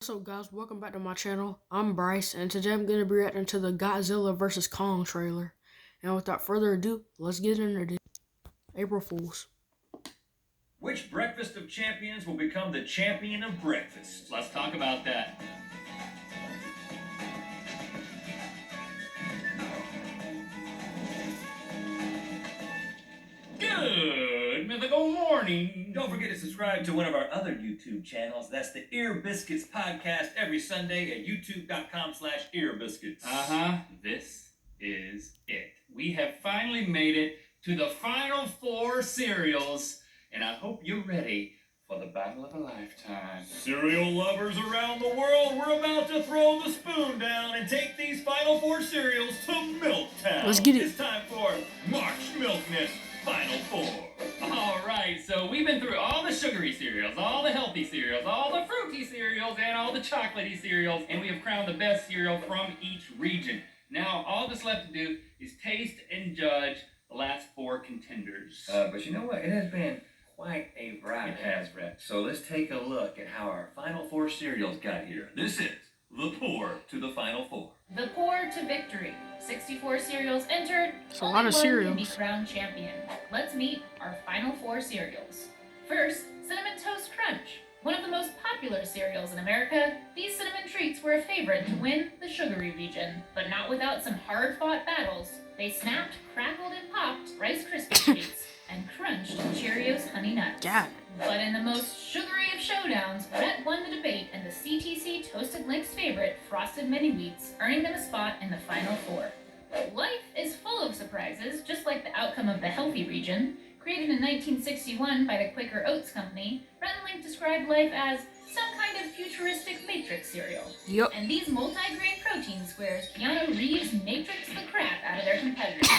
What's up, guys? Welcome back to my channel. I'm Bryce, and today I'm going to be reacting to the Godzilla vs. Kong trailer. And without further ado, let's get into this. April Fools. Which breakfast of champions will become the champion of breakfast? Let's talk about that. Good mythical morning. Don't forget to subscribe to one of our other YouTube channels. That's the Ear Biscuits podcast every Sunday at youtube.com/earbiscuits. This is it. We have finally made it to the final four cereals, and I hope you're ready for the battle of a lifetime. Cereal lovers around the world, we're about to throw the spoon down and take these final four cereals to Milktown. Let's get it. It's time for March Milkness Final Four. All right, so we've been through all the sugary cereals, all the healthy cereals, all the fruity cereals, and all the chocolatey cereals, and we have crowned the best cereal from each region. Now, all that's left to do is taste and judge the last four contenders. But you know what? It has been quite a ride. It has, Brett. So let's take a look at how our final four cereals got here. This is the pour to the final four. The pour to victory. 64 cereals entered. It's a lot of Only one cereals. can be crowned champion. Let's meet our final four cereals. First, Cinnamon Toast Crunch. One of the most popular cereals in America, these cinnamon treats were a favorite to win the sugary region, but not without some hard-fought battles. They snapped, crackled, and popped Rice Krispie treats and crunched Cheerios Honey Nuts. God. But in the most sugary of showdowns, Brett won the debate and the CTC Toasted Link's favorite, Frosted Mini Wheats, earning them a spot in the final four. Life is full of surprises, just like the outcome of the healthy region. Created in 1961 by the Quaker Oats Company, Brett and Link described life as some kind of futuristic matrix cereal. Yup. And these multi-grain protein squares, Keanu Reeves matrix the crap out of their competitors.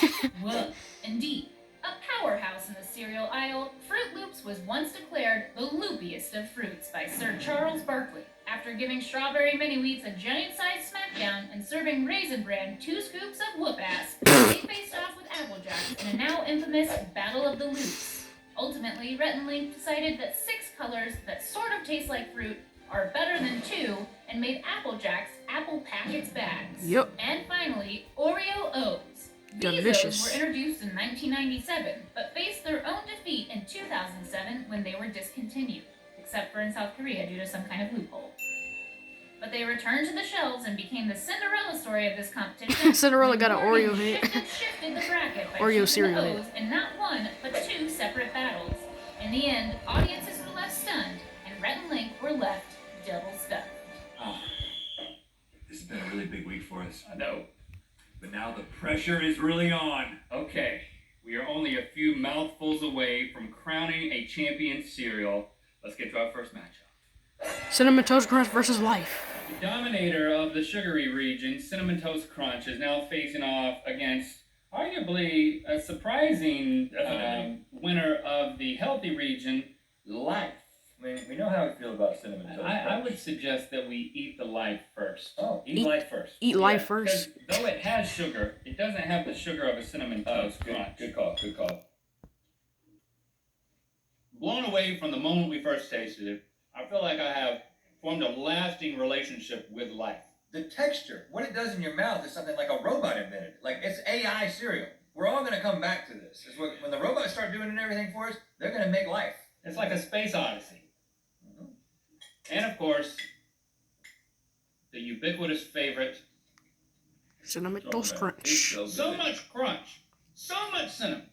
Whoa, indeed. A powerhouse in the cereal aisle, Fruit Loops was once declared the loopiest of fruits by Sir Charles Barkley. After giving strawberry mini wheats a giant-sized smackdown and serving Raisin Bran 2 scoops of whoop-ass, they faced off with Apple Jacks in a now infamous Battle of the Loops. Ultimately, Rhett and Link decided that 6 colors that sort of taste like fruit are better than 2 and made Apple Jacks Apple Packets bags. Yup. And finally, Oreo O's. These Delicious. O's were introduced in 1997, but faced their own defeat in 2007 when they were discontinued, except for in South Korea due to some kind of loophole. But they returned to the shelves and became the Cinderella story of this competition. Cinderella got an Oregon Oreo hit. shifted the bracket by Oreo choosing cereal the hit. O's in not one, but 2 separate battles. In the end, audiences were left stunned, and Rhett and Link were left double stuffed. This has been a really big week for us. I know. But now the pressure is really on. Okay, we are only a few mouthfuls away from crowning a champion cereal. Let's get to our first matchup. Cinnamon Toast Crunch versus Life. The dominator of the sugary region, Cinnamon Toast Crunch, is now facing off against arguably a surprising winner of the healthy region, Life. I mean, we know how we feel about Cinnamon Toast Crunch. I would suggest that we eat the Life first. Oh, eat Eat- Life first. Eat Life Yeah, first. 'cause though it has sugar, it doesn't have the sugar of a Cinnamon Toast Good, Crunch. good call, good call. Blown away from the moment we first tasted it, I feel like I have formed a lasting relationship with Life. The texture, what it does in your mouth is something like a robot invented. Like, it's AI cereal. We're all going to come back to this. It's when the robots start doing everything for us, they're going to make Life. It's like a space odyssey. And of course, the ubiquitous favorite, Cinnamon Toast Crunch. so much crunch, so much cinnamon,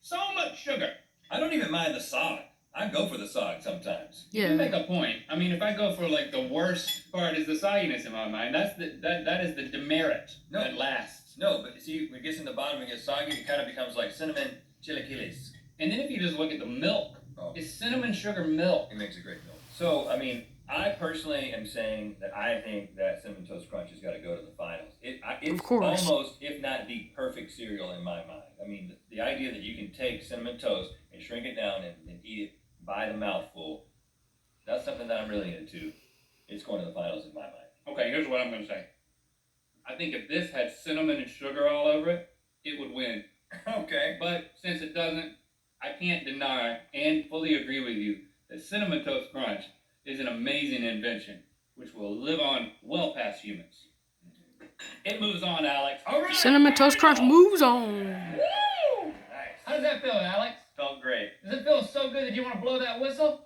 so much sugar. I don't even mind the sog. I go for the sog sometimes. You Yeah. make a point. I mean, if I go for like the worst part is the sogginess in my mind, that is the demerit No. that lasts. No, but see, when it gets in the bottom and gets soggy, it kind of becomes like cinnamon chilaquiles. And then if you just look at the milk, Oh, it's cinnamon sugar milk. it makes a great milk. So, I mean, I personally am saying that I think that Cinnamon Toast Crunch has got to go to the finals. It's Of course. almost, if not the perfect cereal in my mind. I mean, the idea that you can take cinnamon toast and shrink it down and eat it by the mouthful, that's something that I'm really into. It's going to the finals in my mind. Okay, here's what I'm going to say. I think if this had cinnamon and sugar all over it, it would win. Okay. But since it doesn't, I can't deny and fully agree with you that Cinnamon Toast Crunch is an amazing invention. which will live on well past humans. It moves on, Alex. All right. Cinnamon Toast Crunch moves on. Woo! Nice. How does that feel, Alex? Felt great. Does it feel so good that you want to blow that whistle?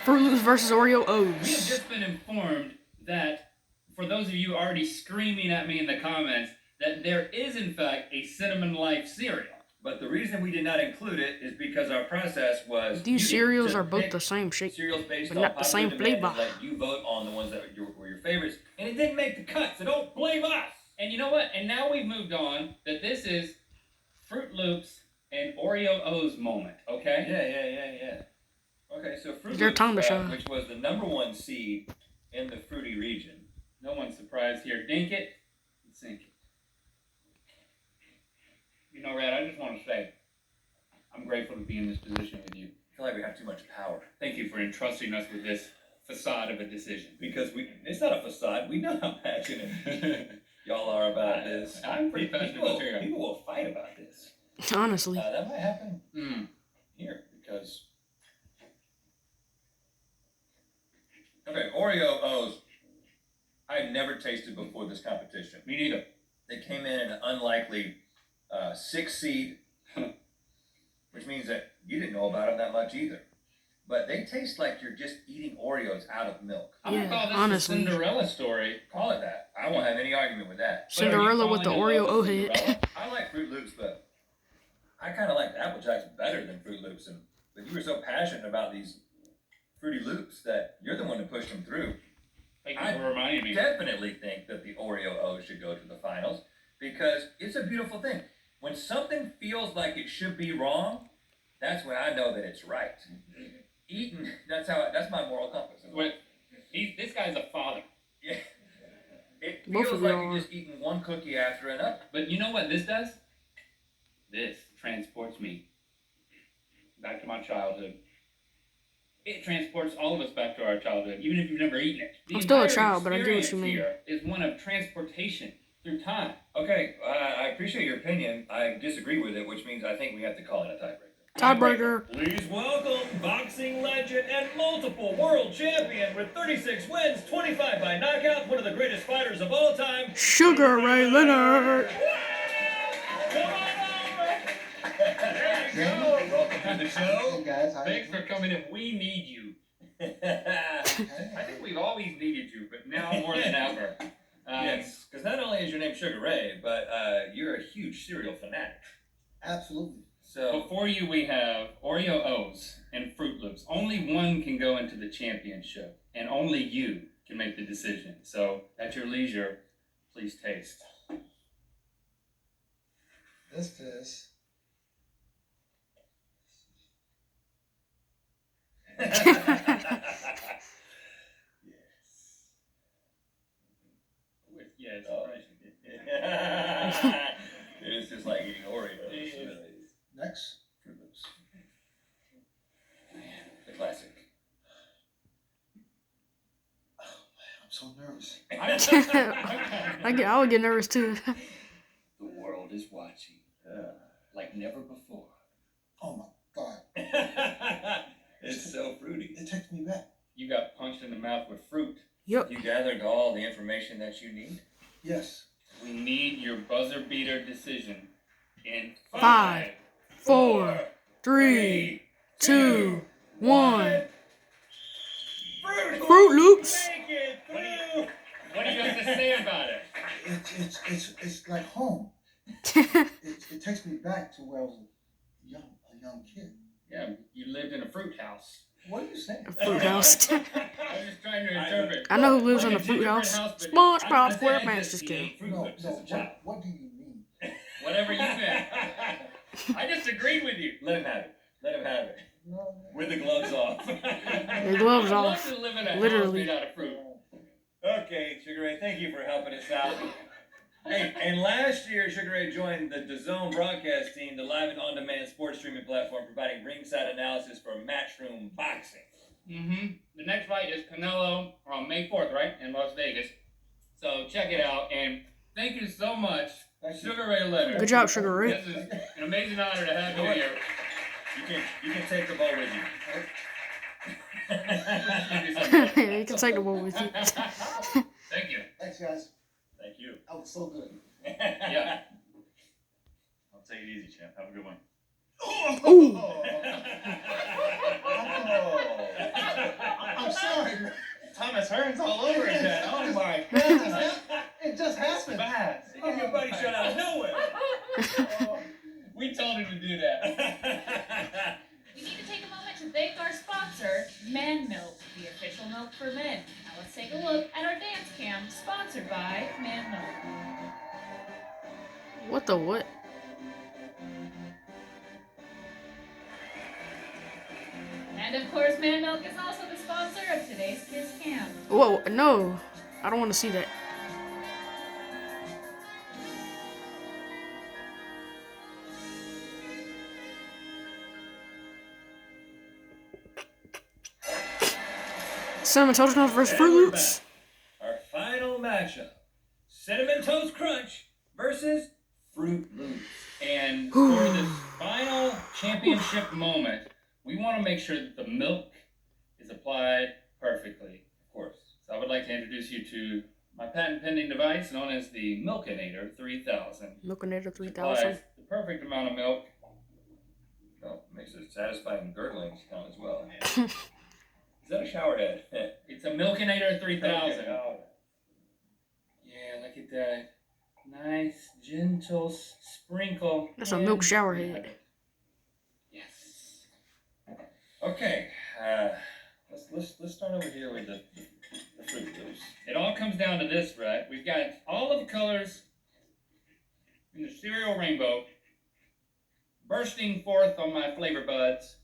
Fruit Loops versus Oreo We have O's. just been informed that, for those of you already screaming at me in the comments, that there is, in fact, a Cinnamon Life cereal. But the reason we did not include it is because our process was These cereals are both the same shape, cereals based but on not the same popular demand flavor. and let you vote on the ones that were your favorites, and it didn't make the cut, so don't blame us. And you know what? And now we've moved on that this is Fruit Loops and Oreo O's moment, okay? Yeah. Okay, so Fruit It's their Loops, time to shine. which was the #1 seed in the fruity region. No one's surprised here. Dink it and sink it. You know, Red, I just want to say, I'm grateful to be in this position with you. I feel like we have too much power. Thank you for entrusting us with this facade of a decision. Because it's not a facade. We know how passionate y'all are about this. I'm pretty passionate about cereal. People will fight about this. Honestly. That might happen Mm. here because. Okay, Oreo O's. I had never tasted before this competition. Me neither. They came in at an unlikely 6 seed, which means that you didn't know about them that much either. But they taste like you're just eating Oreos out of milk. I'm going to Yeah, call this honestly. the Cinderella story. Call it that. I won't have any argument with that. But are you Cinderella with the falling in Oreo love O with head. Cinderella? I like Fruit Loops, but I kind of like the Apple Jacks better than Fruit Loops. But you were so passionate about these Fruity Loops that you're the one who pushed them through. Thank you for reminding me. Definitely think that the Oreo O should go to the finals because it's a beautiful thing. When something feels like it should be wrong, that's when I know that it's right. Eating, that's my moral compass. Wait, this guy's a father. Yeah. It Both feels of like y'all you're are. just eating one cookie after another. But you know what this does? This transports me back to my childhood. It transports all of us back to our childhood, even if you've never eaten it. The I'm still a entire child, but I get what you experience mean. here is one of transportation through time. Okay, I appreciate your opinion. I disagree with it, which means I think we have to call in a tiebreaker. Tiebreaker. Please welcome boxing legend and multiple world champion with 36 wins, 25 by knockout, one of the greatest fighters of all time, Sugar Ray Leonard. Come on over. There you go. Welcome to the show. Hey guys, how Thanks for coming in. We need you. I think we've always needed you, but now more than ever. Yes, because not only is your name Sugar Ray, but you're a huge cereal fanatic. Absolutely. So Before you, we have Oreo O's and Fruit Loops. Only one can go into the championship, and only you can make the decision. So, at your leisure, please taste. This is Yes. Oh. It's just like eating Oreos. next. Fruit Loops. The classic. I'm so nervous. I would get nervous too. The world is watching like never before. Oh my God. It's so fruity. It takes me back. You got punched in the mouth with fruit. Yep. You gathered all the information that you need. Yes. We need your buzzer beater decision in 5, 4, 3, 2, 1. Fruit Loops. Make it through. What do you have to say about it? It's like home. It takes me back to where I was a young kid. Yeah, you lived in a fruit house. What are you saying? Fruit House. I'm just trying to interpret. I know who lives in a Like fruit gingerbread house. but SpongeBob I'm SquarePants, saying just he kidding. ate Fruit No, Loops no. as a child. What do you mean? Whatever you meant. I disagreed with you. Let him have it. Let him have it. No. With the gloves off. The gloves I'd love off. to live in a Literally. house made out of fruit. Okay, Sugar Ray, thank you for helping us out. Hey, and last year, Sugar Ray joined the DAZN broadcast team, the live and on-demand sports streaming platform, providing ringside analysis for Matchroom Boxing. Mm-hmm. The next fight is Canelo on May 4th, right? In Las Vegas. So check it out. And thank you so much, Thank you. Sugar Ray Leonard. Good job, Sugar Ray. This is an amazing honor to have you here. You can take the ball with you. You can take the one with you. Thank you. Thanks, guys. Thank you. That was so good. Yeah. I'll take it easy, champ. Have a good one. Ooh. I'm sorry, man. Thomas Hearns all over again. Oh my God. It just happened. Fast. You give your buddy shot out of nowhere. We told him to do that. We need to take a moment to thank our sponsor, Man Milk, the official milk for men. Now let's take a look at our dance cam, sponsored by Man Milk. What the what? And of course, Man Milk is also the sponsor of today's Kiss Cam. Whoa, no. I don't want to see that. Cinnamon Toast Crunch versus And Fruit we're Loops. back. Our final matchup: Cinnamon Toast Crunch versus Fruit Loops. And for this final championship moment, we want to make sure that the milk is applied perfectly, of course. So I would like to introduce you to my patent pending device known as the Milkinator 3000. Milkinator Which 3000. applies the perfect amount of milk. Well, makes it satisfying gurgling sound as well. Is that a shower head? It's a Milkinator 3000. Oh. Yeah, look at that. Nice, gentle sprinkle. That's a milk shower head. Yes. Okay, let's start over here with the Fruit Loops. It all comes down to this, right? We've got all of the colors in the cereal rainbow bursting forth on my flavor buds.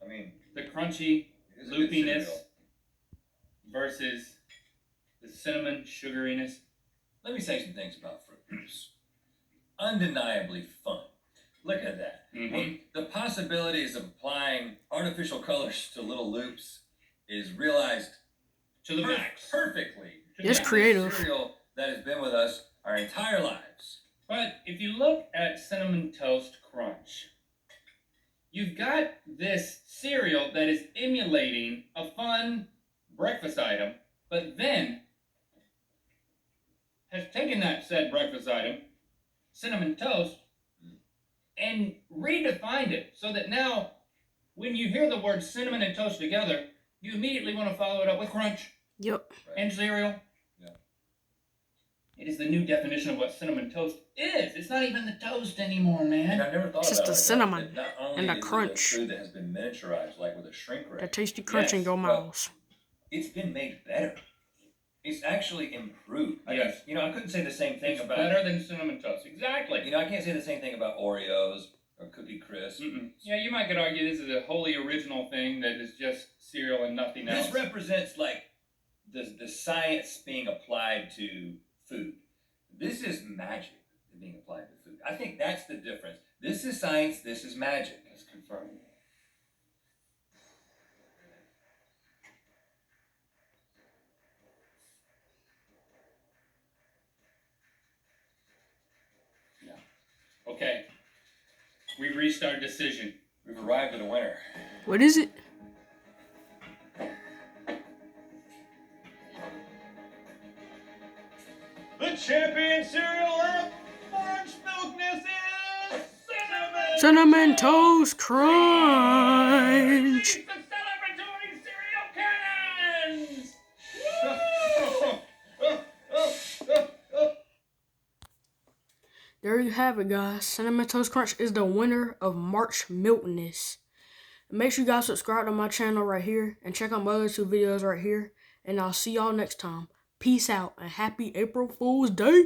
I mean, The crunchy it is a good loopiness cereal. versus the cinnamon sugariness. Let me say some things about Fruit Loops. Undeniably fun. Look at that. Mhm. The possibilities of applying artificial colors to little loops is realized To the max. perfectly. To the It's max. creative. Cereal that has been with us our entire lives. But if you look at Cinnamon Toast Crunch, you've got this cereal that is emulating a fun breakfast item, but then has taken that said breakfast item, cinnamon toast, and redefined it so that now when you hear the word cinnamon and toast together, you immediately want to follow it up with crunch Yep. and cereal. Yeah. It is the new definition of what cinnamon toast is. It's not even the toast anymore, man. And I've never thought It's just about the it. cinnamon Not only and the is it a crunch. food that has been miniaturized, like with a shrink ray, That tasty crunch in Yes, your well, mouth. it's been made better. It's actually improved. Yes. I couldn't say the same thing It's about better than cinnamon toast. Exactly. I can't say the same thing about Oreos or Cookie Crisp. Mm-mm. Yeah, you might could argue this is a wholly original thing that is just cereal and nothing else. This represents like the science being applied to food. This is magic being applied to food. I think that's the difference. This is science. This is magic. That's confirmed. Yeah. Okay. We've reached our decision. We've arrived at a winner. What is it? The champion cereal of March Milkness is Cinnamon Toast Crunch. The celebratory cereal cannons! There you have it, guys. Cinnamon Toast Crunch is the winner of March Milkness. Make sure you guys subscribe to my channel right here and check out my other two videos right here. And I'll see y'all next time. Peace out and happy April Fool's Day.